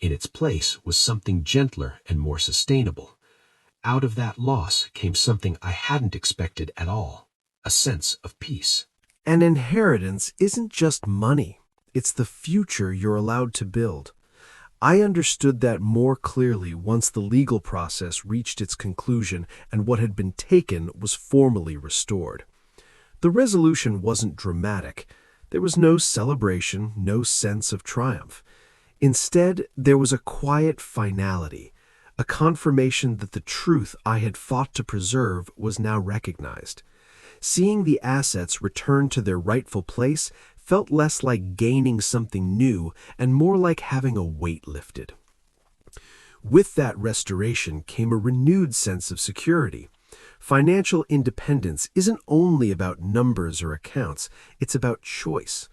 In its place was something gentler and more sustainable. Out of that loss came something I hadn't expected at all, a sense of peace. An inheritance isn't just money. It's the future you're allowed to build. I understood that more clearly once the legal process reached its conclusion and what had been taken was formally restored. The resolution wasn't dramatic. There was no celebration, no sense of triumph. Instead, there was a quiet finality, a confirmation that the truth I had fought to preserve was now recognized. Seeing the assets return to their rightful place felt less like gaining something new and more like having a weight lifted. With that restoration came a renewed sense of security. Financial independence isn't only about numbers or accounts, it's about choice.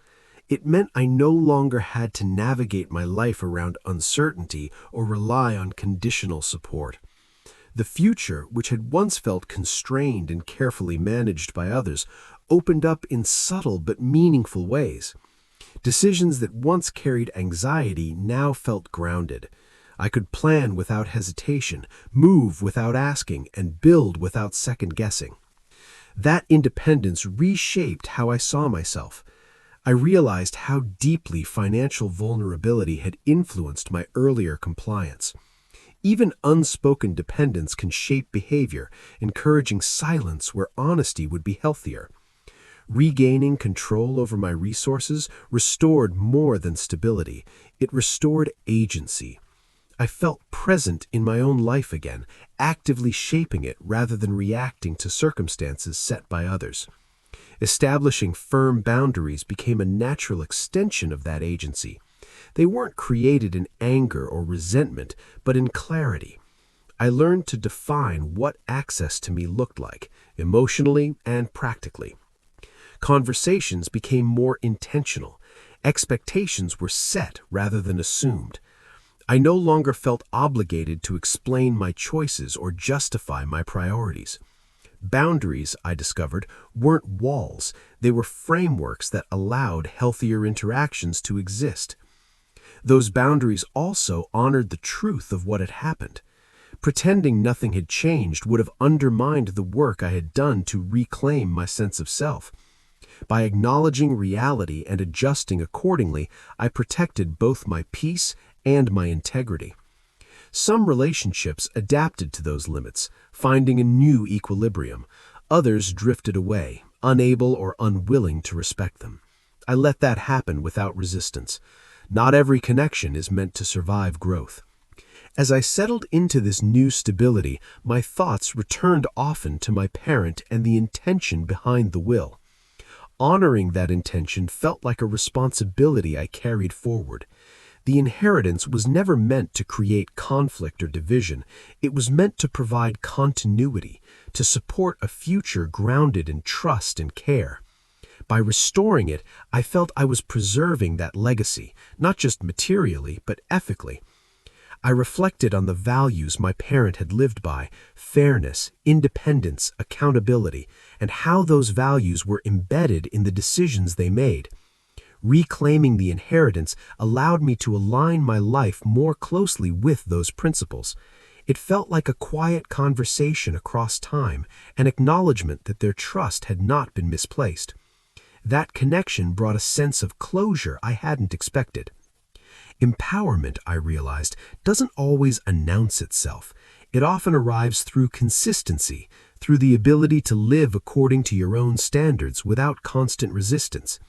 It meant I no longer had to navigate my life around uncertainty or rely on conditional support. The future, which had once felt constrained and carefully managed by others, opened up in subtle but meaningful ways. Decisions that once carried anxiety now felt grounded. I could plan without hesitation, move without asking, and build without second-guessing. That independence reshaped how I saw myself. I realized how deeply financial vulnerability had influenced my earlier compliance. Even unspoken dependence can shape behavior, encouraging silence where honesty would be healthier. Regaining control over my resources restored more than stability. It restored agency. I felt present in my own life again, actively shaping it rather than reacting to circumstances set by others. Establishing firm boundaries became a natural extension of that agency. They weren't created in anger or resentment, but in clarity. I learned to define what access to me looked like, emotionally and practically. Conversations became more intentional. Expectations were set rather than assumed. I no longer felt obligated to explain my choices or justify my priorities. Boundaries, I discovered, weren't walls. They were frameworks that allowed healthier interactions to exist. Those boundaries also honored the truth of what had happened. Pretending nothing had changed would have undermined the work I had done to reclaim my sense of self. By acknowledging reality and adjusting accordingly, I protected both my peace and my integrity. Some relationships adapted to those limits, finding a new equilibrium. Others drifted away, unable or unwilling to respect them. I let that happen without resistance. Not every connection is meant to survive growth. As I settled into this new stability, my thoughts returned often to my parent and the intention behind the will. Honoring that intention felt like a responsibility I carried forward. The inheritance was never meant to create conflict or division. It was meant to provide continuity, to support a future grounded in trust and care. By restoring it, I felt I was preserving that legacy, not just materially, but ethically. I reflected on the values my parent had lived by: fairness, independence, accountability, and how those values were embedded in the decisions they made. Reclaiming the inheritance allowed me to align my life more closely with those principles. It felt like a quiet conversation across time, an acknowledgement that their trust had not been misplaced. That connection brought a sense of closure I hadn't expected. Empowerment, I realized, doesn't always announce itself. It often arrives through consistency, through the ability to live according to your own standards without constant resistance.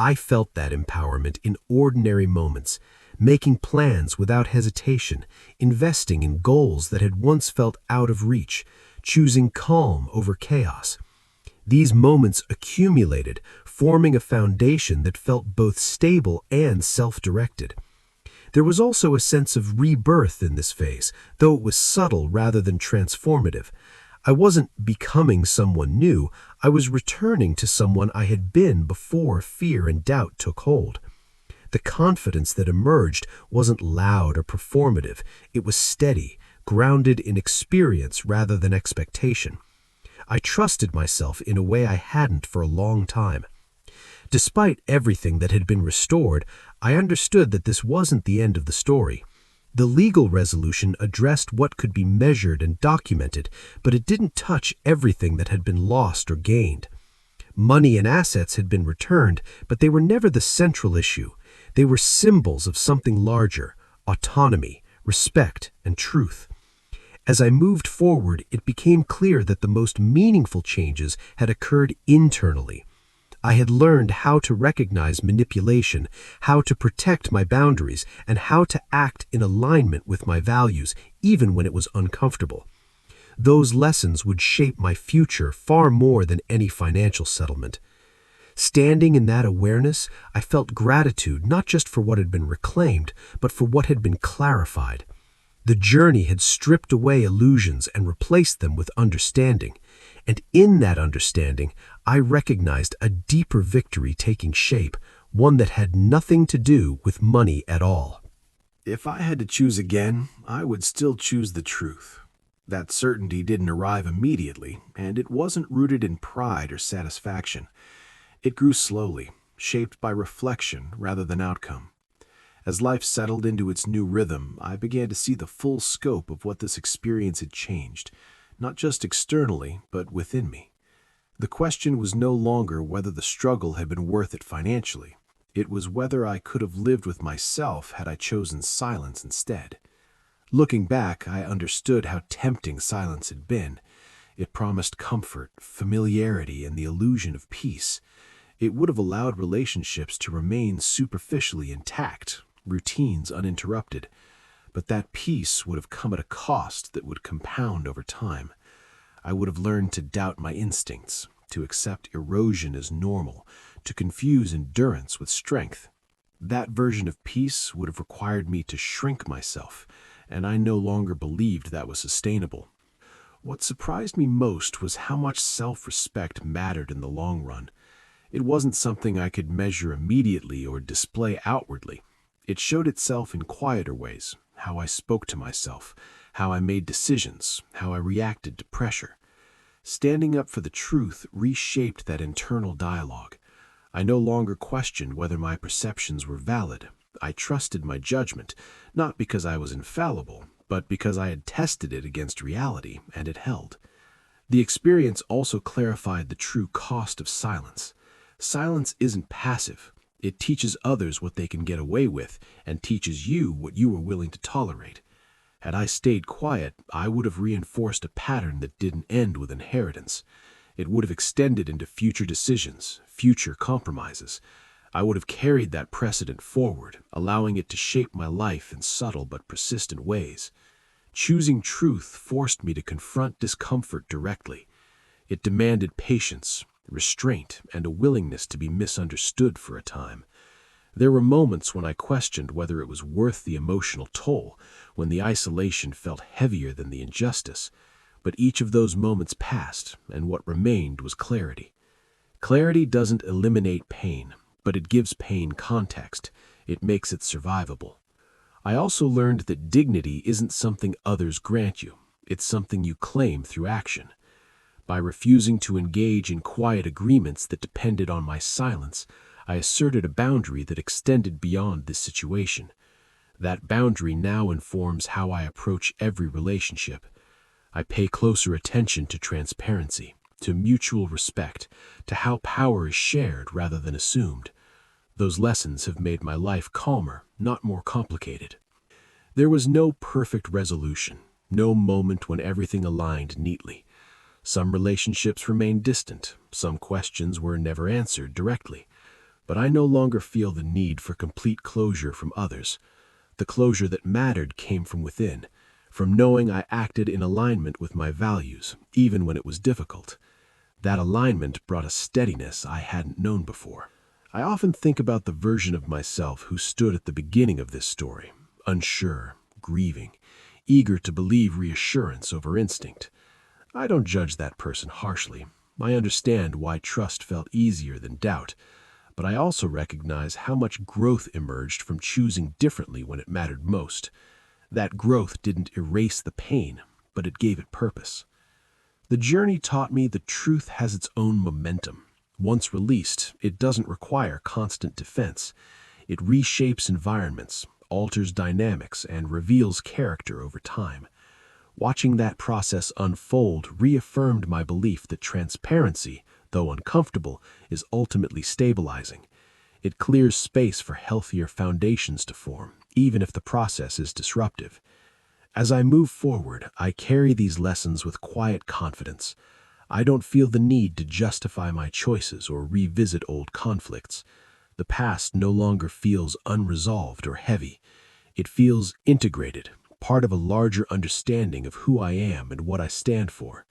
I felt that empowerment in ordinary moments, making plans without hesitation, investing in goals that had once felt out of reach, choosing calm over chaos. These moments accumulated, forming a foundation that felt both stable and self-directed. There was also a sense of rebirth in this phase, though it was subtle rather than transformative. I wasn't becoming someone new, I was returning to someone I had been before fear and doubt took hold. The confidence that emerged wasn't loud or performative, it was steady, grounded in experience rather than expectation. I trusted myself in a way I hadn't for a long time. Despite everything that had been restored, I understood that this wasn't the end of the story. The legal resolution addressed what could be measured and documented, but it didn't touch everything that had been lost or gained. Money and assets had been returned, but they were never the central issue. They were symbols of something larger: autonomy, respect, and truth. As I moved forward, it became clear that the most meaningful changes had occurred internally. I had learned how to recognize manipulation, how to protect my boundaries, and how to act in alignment with my values, even when it was uncomfortable. Those lessons would shape my future far more than any financial settlement. Standing in that awareness, I felt gratitude not just for what had been reclaimed, but for what had been clarified. The journey had stripped away illusions and replaced them with understanding. And in that understanding, I recognized a deeper victory taking shape, one that had nothing to do with money at all. If I had to choose again, I would still choose the truth. That certainty didn't arrive immediately, and it wasn't rooted in pride or satisfaction. It grew slowly, shaped by reflection rather than outcome. As life settled into its new rhythm, I began to see the full scope of what this experience had changed, not just externally, but within me. The question was no longer whether the struggle had been worth it financially. It was whether I could have lived with myself had I chosen silence instead. Looking back, I understood how tempting silence had been. It promised comfort, familiarity, and the illusion of peace. It would have allowed relationships to remain superficially intact, routines uninterrupted. But that peace would have come at a cost that would compound over time. I would have learned to doubt my instincts, to accept erosion as normal, to confuse endurance with strength. That version of peace would have required me to shrink myself, and I no longer believed that was sustainable. What surprised me most was how much self-respect mattered in the long run. It wasn't something I could measure immediately or display outwardly. It showed itself in quieter ways, how I spoke to myself, how I made decisions, how I reacted to pressure. Standing up for the truth reshaped that internal dialogue. I no longer questioned whether my perceptions were valid. I trusted my judgment, not because I was infallible, but because I had tested it against reality, and it held. The experience also clarified the true cost of silence. Silence isn't passive. It teaches others what they can get away with, and teaches you what you are willing to tolerate. Had I stayed quiet, I would have reinforced a pattern that didn't end with inheritance. It would have extended into future decisions, future compromises. I would have carried that precedent forward, allowing it to shape my life in subtle but persistent ways. Choosing truth forced me to confront discomfort directly. It demanded patience, restraint, and a willingness to be misunderstood for a time. There were moments when I questioned whether it was worth the emotional toll, when the isolation felt heavier than the injustice. But each of those moments passed, and what remained was clarity. Clarity doesn't eliminate pain, but it gives pain context. It makes it survivable. I also learned that dignity isn't something others grant you. It's something you claim through action. By refusing to engage in quiet agreements that depended on my silence, I asserted a boundary that extended beyond this situation. That boundary now informs how I approach every relationship. I pay closer attention to transparency, to mutual respect, to how power is shared rather than assumed. Those lessons have made my life calmer, not more complicated. There was no perfect resolution, no moment when everything aligned neatly. Some relationships remained distant, some questions were never answered directly. But I no longer feel the need for complete closure from others. The closure that mattered came from within, from knowing I acted in alignment with my values, even when it was difficult. That alignment brought a steadiness I hadn't known before. I often think about the version of myself who stood at the beginning of this story, unsure, grieving, eager to believe reassurance over instinct. I don't judge that person harshly. I understand why trust felt easier than doubt, but I also recognize how much growth emerged from choosing differently when it mattered most. That growth didn't erase the pain, but it gave it purpose. The journey taught me the truth has its own momentum. Once released, it doesn't require constant defense. It reshapes environments, alters dynamics, and reveals character over time. Watching that process unfold reaffirmed my belief that transparency, though uncomfortable, is ultimately stabilizing. It clears space for healthier foundations to form, even if the process is disruptive. As I move forward, I carry these lessons with quiet confidence. I don't feel the need to justify my choices or revisit old conflicts. The past no longer feels unresolved or heavy. It feels integrated, part of a larger understanding of who I am and what I stand for.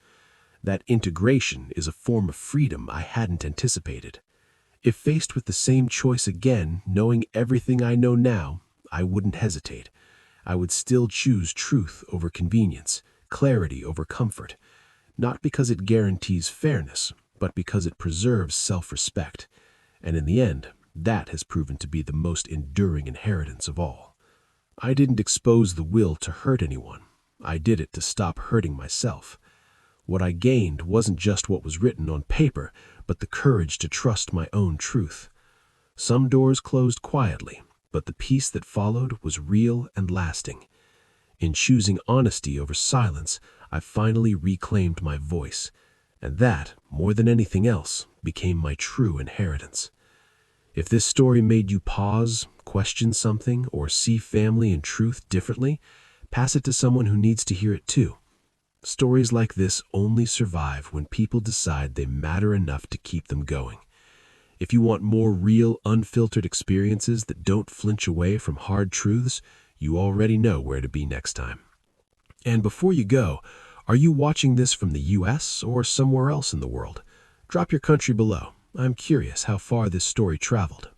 That integration is a form of freedom I hadn't anticipated. If faced with the same choice again, knowing everything I know now, I wouldn't hesitate. I would still choose truth over convenience, clarity over comfort, not because it guarantees fairness, but because it preserves self-respect. And in the end, that has proven to be the most enduring inheritance of all. I didn't expose the will to hurt anyone. I did it to stop hurting myself. What I gained wasn't just what was written on paper, but the courage to trust my own truth. Some doors closed quietly, but the peace that followed was real and lasting. In choosing honesty over silence, I finally reclaimed my voice, and that, more than anything else, became my true inheritance. If this story made you pause, question something, or see family and truth differently, pass it to someone who needs to hear it too. Stories like this only survive when people decide they matter enough to keep them going. If you want more real, unfiltered experiences that don't flinch away from hard truths, you already know where to be next time. And before you go, are you watching this from the US or somewhere else in the world? Drop your country below. I'm curious how far this story traveled.